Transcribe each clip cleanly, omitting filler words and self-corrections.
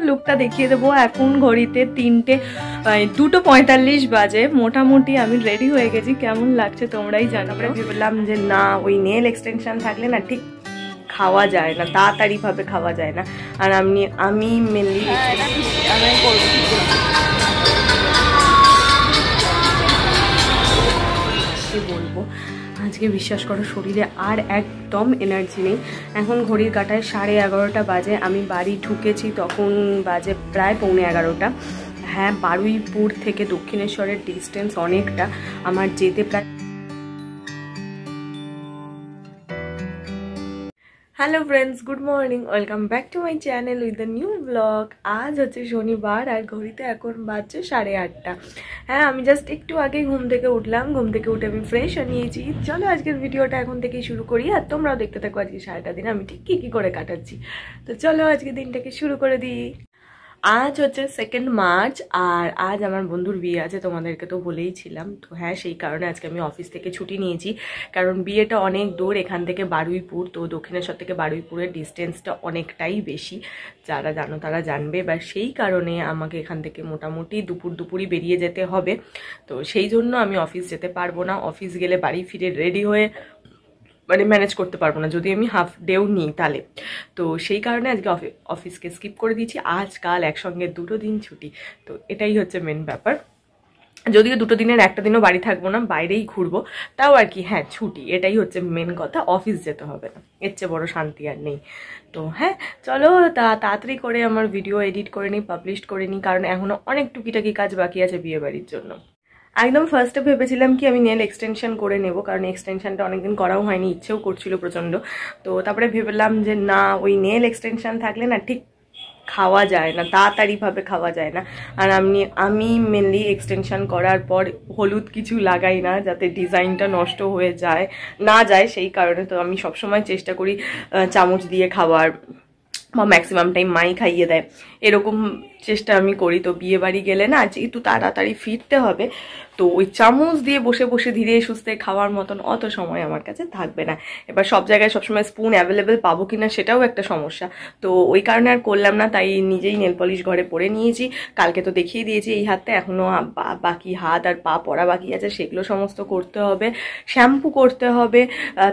লুকটা দেখিয়ে দেবো। এখন ঘড়িতে 2:45 বাজে। মোটামুটি আমি রেডি হয়ে গেছি। কেমন লাগছে তোমরাই জানাবে। ভেবেলাম যে না, ওই নেল এক্সটেনশন থাকলে না ঠিক খাওয়া যায় না, তাড়াতাড়ি ভাবে খাওয়া যায় না। আর আমি মেনলি বলবো, আজকে বিশ্বাস করো শরীরে আর একদম এনার্জি নেই। এখন ঘড়ির কাঁটায় 11:30 বাজে। আমি বাড়ি ঢুকেছি তখন বাজে প্রায় 11:45। হ্যাঁ, বারুইপুর থেকে দক্ষিণেশ্বরের ডিস্টেন্স অনেকটা, আমার যেতে প্রায়। Hello friends, good morning, welcome back to my channel with the new blog. আজ হচ্ছে শনিবার আর ঘড়িতে এখন বাজছে 8:30। হ্যাঁ, আমি জাস্ট একটু আগে ঘুম থেকে উঠলাম। ঘুম থেকে উঠে আমি ফ্রেশ নিয়েছি। চলো আজকের ভিডিওটা এখন থেকেই শুরু করি, আর তোমরাও দেখতে থাকো আজকে সারাটা দিন আমি ঠিক কী করে কাটাচ্ছি। তো চলো আজকে দিনটাকে শুরু করে দিই। আজ হচ্ছে 2 মার্চ আর আজ আমার বন্ধুর বিয়ে আছে, তোমাদেরকে তো বলেইছিলাম। তো হ্যাঁ, সেই কারণে আজকে আমি অফিস থেকে ছুটি নিয়েছি, কারণ বিয়েটা অনেক দূর। এখান থেকে বারুইপুর, তো দক্ষিণেশ্বর থেকে বারুইপুরের ডিস্টেন্সটা অনেকটাই বেশি। যারা জানো তারা জানবে। বা সেই কারণে আমাকে এখান থেকে মোটামুটি দুপুরই বেরিয়ে যেতে হবে। তো সেই জন্য আমি অফিস যেতে পারবো না। অফিস গেলে বাড়ি ফিরে রেডি হয়ে ম্যানেজ করতে পারবো না, যদি আমি হাফ ডেও নিই তাহলে। তো সেই কারণে আজকে অফিসকে স্কিপ করে দিয়েছি। আজকাল একসঙ্গে 2 দিন ছুটি, তো এটাই হচ্ছে মেন ব্যাপার। যদিও 2 দিনের একটা দিনও বাড়ি থাকবো না, বাইরেই ঘুরবো, তাও আর কি। হ্যাঁ, ছুটি, এটাই হচ্ছে মেন কথা। অফিস যেতে হবে না, এর চেয়ে বড় শান্তি আর নেই। তো হ্যাঁ, চলো তাড়াতাড়ি করে আমার ভিডিও এডিট করে নিই, পাবলিশ করে নিই, কারণ এখনও অনেক টুকিটাকি কাজ বাকি আছে বিয়ে বাড়ির জন্য। একদম ফার্স্টে ভেবেছিলাম কি আমি নেল এক্সটেনশন করে নেব, কারণ এক্সটেনশনটা অনেকদিন করাও হয়নি, ইচ্ছেও করছিল প্রচণ্ড। তো তারপরে ভেবেলাম যে না, ওই নেল এক্সটেনশন থাকলে না ঠিক খাওয়া যায় না, তাড়াতাড়ি ভাবে খাওয়া যায় না। আর আমি মেনলি এক্সটেনশন করার পর হলুদ কিছু লাগাই না, যাতে ডিজাইনটা নষ্ট হয়ে না যায়। সেই কারণে তো আমি সবসময় চেষ্টা করি চামচ দিয়ে খাওয়ার, বা ম্যাক্সিমাম টাইম মাই খাইয়ে দেয়, এরকম চেষ্টা আমি করি। তো বিয়ে বাড়ি গেলে না, যেহেতু তাড়াতাড়ি ফিরতে হবে, তো ওই চামচ দিয়ে বসে বসে ধীরে সুস্থে খাওয়ার মতন অত সময় আমার কাছে থাকবে না। এবার সব জায়গায় সবসময় স্পুন অ্যাভেলেবেল পাবো কিনা সেটাও একটা সমস্যা। তো ওই কারণে আর করলাম না, তাই নিজেই নেল পলিশ ঘরে পরে নিয়েছি। কালকে তো দেখিয়ে দিয়েছি এই হাতটা, এখনও বাকি হাত আর পা পরা বাকি আছে, সেগুলো সমস্ত করতে হবে। শ্যাম্পু করতে হবে,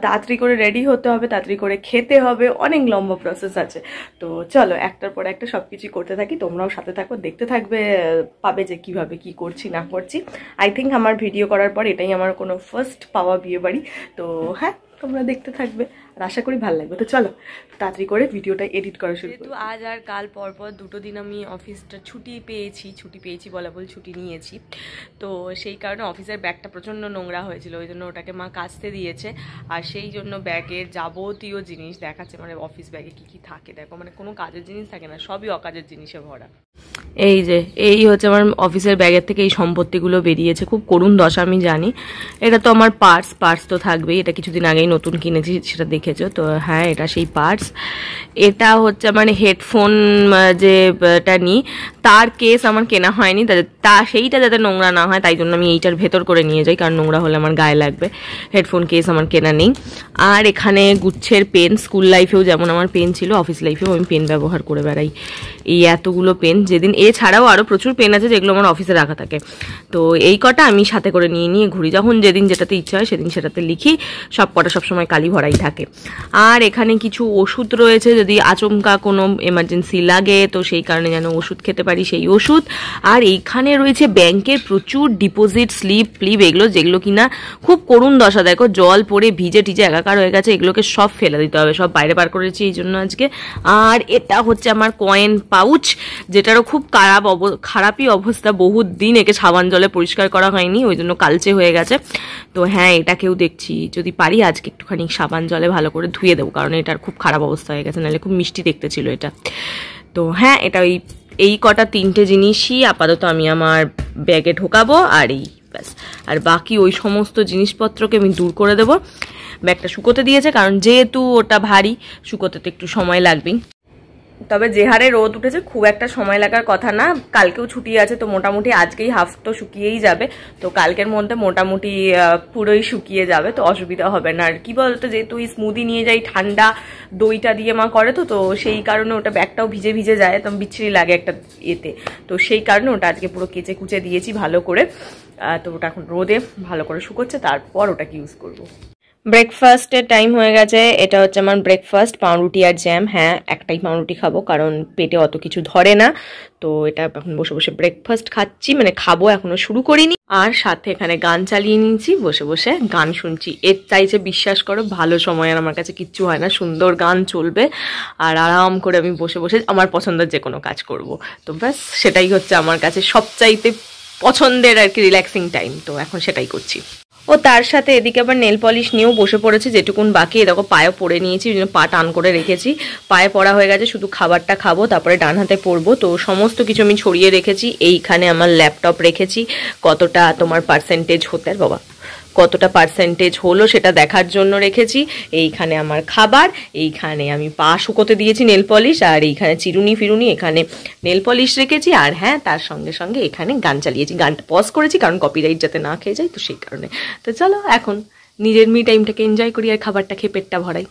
তাড়াতাড়ি করে রেডি হতে হবে, তাড়াতাড়ি করে খেতে হবে, অনেক লম্বা প্রসেস আছে। তো চলো একটার পর একটা সব কিছু করতে থাকি, তোমরাও সাথে থাকো, দেখতে থাকবে, পাবে যে কিভাবে কি করছি না করছি। আই থিঙ্ক আমার ভিডিও করার পর এটাই আমার কোনো ফার্স্ট পাওয়া বিয়ে বাড়ি। তো হ্যাঁ, তোমরা দেখতে থাকবে আর আশা করি ভালো লাগবে। তো চলো তাড়াতাড়ি করে ভিডিওটা এডিট করা শুরু করি। তো আজ আর কাল পরপর 2 দিন আমি অফিসটা ছুটি পেয়েছি বলা বল ছুটি নিয়েছি। তো সেই কারণে অফিসের ব্যাগটা প্রচণ্ড নোংরা হয়েছিল, ওই জন্য ওটাকে মা কাচতে দিয়েছে। আর সেই জন্য ব্যাগের যাবতীয় জিনিস দেখাচ্ছে, অফিস ব্যাগে কি কি থাকে দেখো, কোনো কাজের জিনিস থাকে না, সবই অকাজের জিনিসে ভরা। এই হচ্ছে আমার অফিসের ব্যাগের থেকে এই সম্পত্তিগুলো বেরিয়েছে, খুব করুণ দশা আমি জানি। এটা তো আমার পার্স তো থাকবেই, এটা কিছুদিন আগেই নতুন কিনেছি, সেটা দেখেছো তো। হ্যাঁ, এটা সেই পার্স। এটা হচ্ছে হেডফোন যেটা নিই, তার কেস আমার কেনা হয়নি, সেইটা যাতে নোংরা না হয় তাই জন্য আমি এইটার ভেতর করে নিয়ে যাই, কারণ নোংরা হলে আমার গায়ে লাগবে। হেডফোন কেস আমার কেনা নেই। আর এখানে গুচ্ছের পেন, স্কুল লাইফেও যেমন আমার পেন ছিল, অফিস লাইফেও আমি পেন ব্যবহার করে বেড়াই। এই এতগুলো পেন, যেদিন এছাড়াও আরও প্রচুর পেন আছে যেগুলো আমার অফিসে রাখা থাকে। তো এই কটা আমি সাথে করে নিয়ে ঘুরি, যখন যেদিন যেটাতে ইচ্ছা হয় সেদিন সেটাতে লিখি। সব কটা সবসময় কালি ভরাই থাকে। আর এখানে কিছু ওষুধ রয়েছে, যদি আচমকা কোনো এমার্জেন্সি লাগে তো সেই কারণে যেন ওষুধ খেতে পারি, সেই ওষুধ। আর এইখানে রয়েছে ব্যাংকের প্রচুর ডিপোজিট স্লিপ এগুলো, যেগুলো কিনা খুব করুণ দশা। দেখো জল পড়ে ভিজে টিজে একাকার হয়ে গেছে, এগুলোকে সব ফেলে দিতে হবে, সব বাইরে বার করেছি এই জন্য আজকে। আর এটা হচ্ছে আমার কয়েন পাউচ, যেটারও খুব খারাপই অবস্থা, বহুত দিন একে সাবান জলে পরিষ্কার করা হয়নি, ওই জন্য কালচে হয়ে গেছে। তো হ্যাঁ, এটাকেও দেখছি যদি পারি আজকে একটুখানি সাবান জলে ভালো করে ধুয়ে দেবো, কারণ এটার খুব খারাপ অবস্থা হয়ে গেছে, নাহলে খুব মিষ্টি দেখতে ছিল এটা। তো হ্যাঁ, এটা এই কটা 3টে জিনিসই আপাতত আমি আমার ব্যাগে ঢোকাবো, আর এই ব্যাস। আর বাকি ওই সমস্ত জিনিসপত্রকে আমি দূর করে দেবো। ব্যাগটা শুকোতে দিয়েছে, কারণ যেহেতু ওটা ভারী, শুকোতে তো একটু সময় লাগবেই। তবে যে হারে রোদ উঠেছে খুব একটা সময় লাগার কথা না। কালকেও ছুটি আছে, তো মোটামুটি আজকেই হাফ তো শুকিয়েই যাবে, তো কালকের মধ্যে মোটামুটি পুরোই শুকিয়ে যাবে, তো অসুবিধা হবে না। আর কি বলতো, যেহেতু স্মুদি নিয়ে যাই, ঠান্ডা দইটা দিয়ে মা করে, তো তো সেই কারণে ওটা ব্যাগটাও ভিজে ভিজে যায়, তো বিচ্ছিরি লাগে একটা এতে, তো সেই কারণে ওটা আজকে পুরো কেচে কুচে দিয়েছি ভালো করে। তো ওটা এখন রোদে ভালো করে শুকোচ্ছে, তারপর ওটাকে ইউজ করবো। ব্রেকফাস্টের টাইম হয়ে গেছে। এটা হচ্ছে আমার ব্রেকফাস্ট, পাউরুটি আর জ্যাম। হ্যাঁ, একটাই পাউরুটি খাবো কারণ পেটে অত কিছু ধরে না, তো এটা এখন বসে বসে ব্রেকফাস্ট খাচ্ছি, মানে খাবো, এখনো শুরু করিনি। আর সাথে এখানে গান চালিয়ে নিয়েছি, বসে বসে গান শুনছি। এর চাইছে বিশ্বাস করো ভালো সময় আর আমার কাছে কিচ্ছু হয় না। সুন্দর গান চলবে আর আরাম করে আমি বসে বসে আমার পছন্দের যে কোনো কাজ করব। তো ব্যাস সেটাই হচ্ছে আমার কাছে সবচাইতে পছন্দের আর কি রিল্যাক্সিং টাইম, তো এখন সেটাই করছি। ও তার সাথে এদিকে আবার নেল পলিশ নিয়েও বসে পড়েছে, যেটুকুন বাকি দেখো পায়ে পরে নিয়েছি, পা টান করে রেখেছি, পায়ে পড়া হয়ে গেছে, শুধু খাবারটা খাবো তারপরে ডান হাতে পরবো। তো সমস্ত কিছু আমি ছড়িয়ে রেখেছি। এইখানে আমার ল্যাপটপ রেখেছি, কতটা তোমার পার্সেন্টেজ হতে বাবা কতটা পার্সেন্টেজ হলো সেটা দেখার জন্য রেখেছি। এইখানে আমার খাবার, এইখানে আমি পা শুকোতে দিয়েছি নেল পলিশ, আর এইখানে চিরুনি ফিরুনি, এখানে নেল পলিশ রেখেছি। আর হ্যাঁ, তার সঙ্গে সঙ্গে এখানে গান চালিয়েছি, গানটা পজ করেছি কারণ কপিরাইট যাতে না খেয়ে যায়, তো সেই কারণে। তো চলো এখন নিজের মি টাইমটাকে এনজয় করি আর খাবারটা খেয়ে পেটটা ভরাই।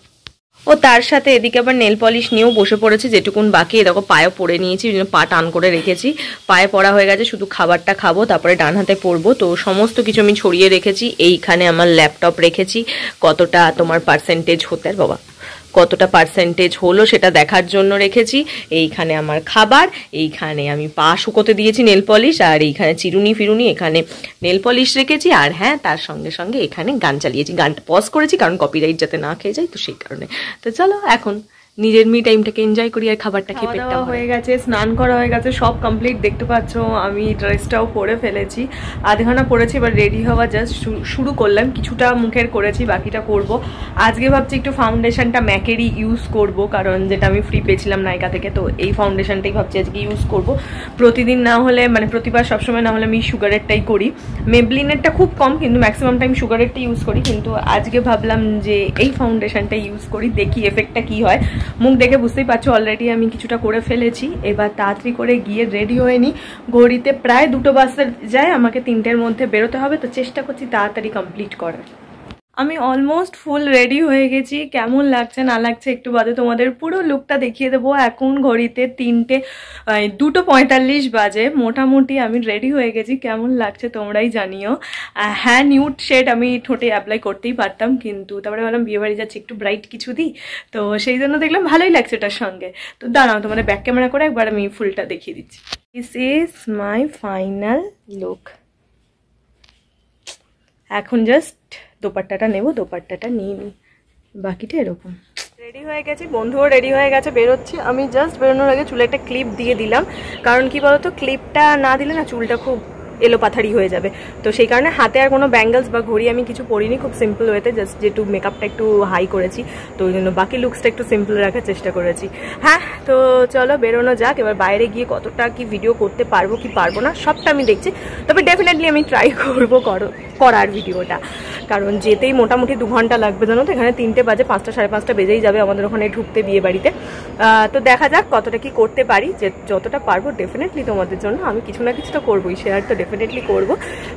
ও তার সাথে এদিকে আবার নেল পলিশ নিয়েও বসে পড়েছে, যেটুকুন বাকি দেখো পায়ে পরে নিয়েছি, পা টান করে রেখেছি, পায়ে পড়া হয়ে গেছে, শুধু খাবারটা খাবো তারপরে ডান হাতে পরবো। তো সমস্ত কিছু আমি ছড়িয়ে রেখেছি। এইখানে আমার ল্যাপটপ রেখেছি, কতটা তোমার পার্সেন্টেজ হতে বাবা কতটা পার্সেন্টেজ হলো সেটা দেখার জন্য রেখেছি। এইখানে আমার খাবার, এইখানে আমি পা শুকোতে দিয়েছি নেল পলিশ, আর এইখানে চিরুনি ফিরুনি, এখানে নেল পলিশ রেখেছি। আর হ্যাঁ, তার সঙ্গে সঙ্গে এখানে গান চালিয়েছি, গানটা পজ করেছি কারণ কপিরাইট যাতে না খেয়ে যায়, তো সেই কারণে। তো চলো এখন নিজের মি টাইমটাকে এনজয় করি আর খাবারটা খেয়ে পেটটা হয়ে গেছে, স্নান করা হয়ে গেছে, সব কমপ্লিট। দেখতে পাচ্ছ আমি ড্রেসটাও পরে ফেলেছি, আধ ঘন্টা পরেছি, এবার রেডি হওয়া জাস্ট শুরু করলাম। কিছুটা মুখের করেছি, বাকিটা করব। আজকে ভাবছি একটু ফাউন্ডেশনটা ম্যাকেরই ইউজ করব, কারণ যেটা আমি ফ্রি পেয়েছিলাম নাইকা থেকে, তো এই ফাউন্ডেশনটাই ভাবছি আজকে ইউজ করব। প্রতিদিন না হলে, মানে প্রতিবার সবসময় না হলে আমি সুগারেরটাই করি। মেবলিনেরটা খুব কম, কিন্তু ম্যাক্সিমাম টাইম সুগারেরটা ইউজ করি, কিন্তু আজকে ভাবলাম যে এই ফাউন্ডেশনটা ইউজ করি, দেখি এফেক্টটা কি হয়। মুখ দেখে বুঝতেই পারছো অলরেডি আমি কিছুটা করে ফেলেছি। এবার তাড়াতাড়ি করে গিয়ে রেডি হয়ে নিই। ঘড়িতে প্রায় 2টো বাজতে যায়, আমাকে 3টের মধ্যে বেরোতে হবে, তো চেষ্টা করছি তাড়াতাড়ি কমপ্লিট করার। আমি অলমোস্ট ফুল রেডি হয়ে গেছি। কেমন লাগছে না লাগছে একটু বাদে তোমাদের পুরো লুকটা দেখিয়ে দেবো। এখন ঘড়িতে 2:45 বাজে, মোটামুটি আমি রেডি হয়ে গেছি। কেমন লাগছে তোমরাই জানিও। হ্যাঁ, নিউড শেড আমি ঠোঁটে অ্যাপ্লাই করতেই পারতাম, কিন্তু তারপরে বললাম বিয়ে বাড়ি যাচ্ছি, একটু ব্রাইট কিছু দিই, তো সেই জন্য দেখলাম ভালোই লাগছে এটার সঙ্গে। তো দাঁড়াও তোমাদের ব্যাক ক্যামেরা করে একবার আমি ফুলটা দেখিয়ে দিচ্ছি। This is my final look. এখন জাস্ট দোপাট্টাটা নেব, দোপাট্টাটা নিয়ে নিই, বাকিটা এরকম। রেডি হয়ে গেছি, বন্ধুও রেডি হয়ে গেছে, বেরোচ্ছি। আমি জাস্ট বেরোনোর আগে চুলে একটা ক্লিপ দিয়ে দিলাম, কারণ কি বলতো, ক্লিপটা না দিলে না চুলটা খুব এলো পাথারি হয়ে যাবে, তো সেই কারণে হাতে আর কোনো ব্যাঙ্গলস বা ঘড়ি আমি কিছু পরিনি, খুব সিম্পল ওয়েতে, জাস্ট যেটু মেকআপটা একটু হাই করেছি, তো ওই জন্য বাকি লুকসটা একটু সিম্পল রাখার চেষ্টা করেছি। হ্যাঁ, তো চলো বেরোনো যাক। এবার বাইরে গিয়ে কতটা কি ভিডিও করতে পারবো কি পারবো না সবটা আমি দেখছি, তবে ডেফিনেটলি আমি ট্রাই করবো করার ভিডিওটা, কারণ যেতেই মোটামুটি 2 ঘন্টা লাগবে, জানো তো। এখানে 3টে বাজে, 5টা সাড়ে 5টা বেজেই যাবে আমাদের ওখানে ঢুকতে বিয়ে বাড়িতে। তো দেখা যাক কতটা কি করতে পারি, যে যতটা পারবো ডেফিনেটলি তোমাদের জন্য আমি কিছু না কিছু তো করবোই, শেয়ার তো ডেফিনেটলি করবো।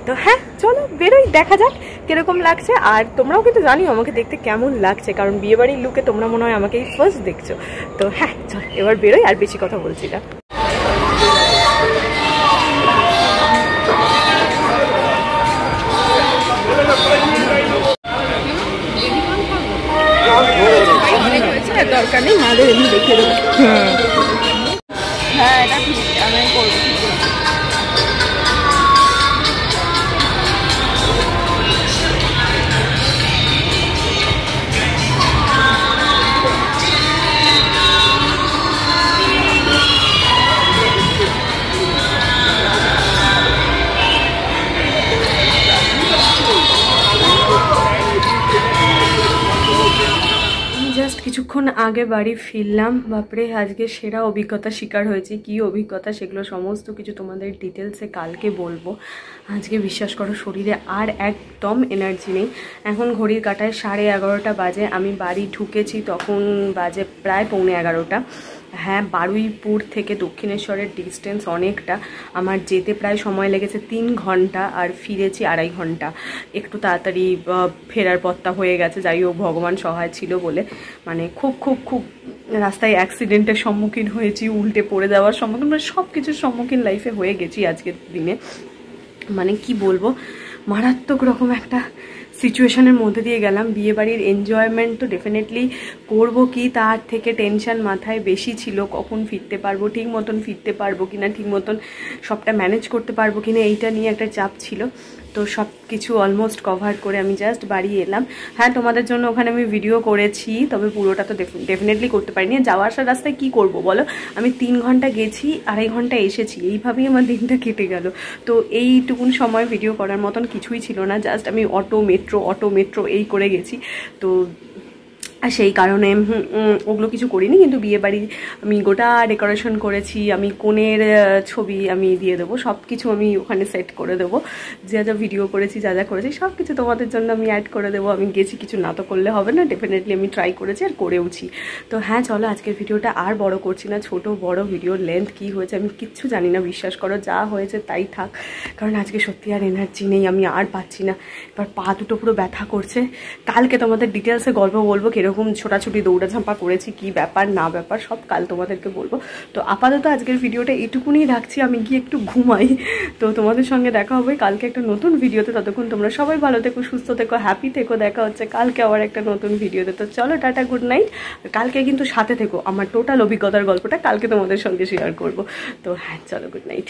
তো হ্যাঁ, চলো বেরোই, দেখা যাক কিরকম লাগছে। আর তোমরাও কিন্তু জানিও আমাকে দেখতে কেমন লাগছে, কারণ বিয়ে বাড়ির লুকে তোমরা মনে হয় আমাকে এই ফার্স্ট দেখছো। তো হ্যাঁ, চলো এবার বেরোই, আর বেশি কথা বলছি না। দরকার নেই, মাদের এমনি দেখে দেবো। হ্যাঁ, এটা ঠিক, আমি করবো। কিছুক্ষণ আগে বাড়ি ফিরলাম, বাপরে আজকে সেরা অভিজ্ঞতা শিকার হয়েছি। কি অভিজ্ঞতা সেগুলো সমস্ত কিছু তোমাদের ডিটেলসে কালকে বলবো। আজকে বিশ্বাস করো শরীরে আর একদম এনার্জি নেই। এখন ঘড়ির কাঁটায় 11:30 বাজে, আমি বাড়ি ঢুকেছি তখন বাজে প্রায় 11:15। হ্যাঁ, বারুইপুর থেকে দক্ষিণেশ্বরের ডিস্টেন্স অনেকটা। আমার যেতে প্রায় সময় লেগেছে 3 ঘন্টা আর ফিরেছি 2.5 ঘন্টা। একটু তাড়াতাড়ি ফেরার পথটা হয়ে গেছে, যাই হোক ভগবান সহায় ছিল বলে। মানে খুব খুব খুব রাস্তায় অ্যাক্সিডেন্টের সম্মুখীন হয়েছি, উল্টে পড়ে যাওয়ার সম্মুখীন, মানে সব কিছুর সম্মুখীন লাইফে হয়ে গেছি আজকের দিনে। মানে কি বলবো, মারাত্মক রকম একটা সিচুয়েশনের মধ্যে দিয়ে গেলাম। বিয়েবাড়ির এনজয়মেন্ট তো ডেফিনেটলি করবো, কি তার থেকে টেনশন মাথায় বেশি ছিল, কখন ফিরতে পারবো, ঠিক মতন ফিরতে পারবো কিনা, ঠিক মতন সবটা ম্যানেজ করতে পারবো কিনা, এইটা নিয়ে একটা চাপ ছিল। তো সব কিছু অলমোস্ট কভার করে আমি জাস্ট বাড়ি এলাম। হ্যাঁ, তোমাদের জন্য ওখানে আমি ভিডিও করেছি, তবে পুরোটা তো ডেফিনেটলি করতে পারিনি। যাওয়া আসার রাস্তায় কি করব বলো, আমি 3 ঘন্টা গেছি, 2.5 ঘন্টা এসেছি, এইভাবেই আমার দিনটা কেটে গেল। তো এইটুকুন সময় ভিডিও করার মতন কিছুই ছিল না, জাস্ট আমি অটো মেট্রো এই করে গেছি। তো আর সেই কারণে ওগুলো কিছু করিনি। কিন্তু বিয়েবাড়ি আমি গোটা ডেকোরেশন করেছি, আমি কনের ছবি আমি দিয়ে দেবো, সব কিছু আমি ওখানে সেট করে দেবো। যা যা ভিডিও করেছি, যা যা করেছি সব কিছু তোমাদের জন্য আমি অ্যাড করে দেবো। আমি গেছি, কিছু না তো করলে হবে না, ডেফিনেটলি আমি ট্রাই করেছি আর করেওছি। তো হ্যাঁ চলো, আজকের ভিডিওটা আর বড় করছি না। ছোট বড় ভিডিওর লেন্থ কী হয়েছে আমি কিচ্ছু জানি না, বিশ্বাস করো, যা হয়েছে তাই থাক। কারণ আজকে সত্যি আর এনার্জি নেই, আমি আর পাচ্ছি না। এবার পা দুটো পুরো ব্যথা করছে। কালকে তোমাদের ডিটেলসে গল্প বলবো, এরকম ছোটাছুটি দৌড়াঝাঁপা করেছি, কি ব্যাপার না ব্যাপার সব কাল তোমাদেরকে বলবো। তো আপাতত আজকের ভিডিওটা এইটুকুনি রাখছি, আমি গিয়ে একটু ঘুমাই। তো তোমাদের সঙ্গে দেখা হবে কালকে একটা নতুন ভিডিওতে। ততক্ষণ তোমরা সবাই ভালো থেকো, সুস্থ থেকো, হ্যাপি থেকো। দেখা হচ্ছে কালকে আবার একটা নতুন ভিডিওতে। তো চলো টাটা, গুড নাইট। কালকে কিন্তু সাথে থেকো, আমার টোটাল অভিজ্ঞতার গল্পটা কালকে তোমাদের সঙ্গে শেয়ার করবো। তো হ্যাঁ চলো, গুড নাইট।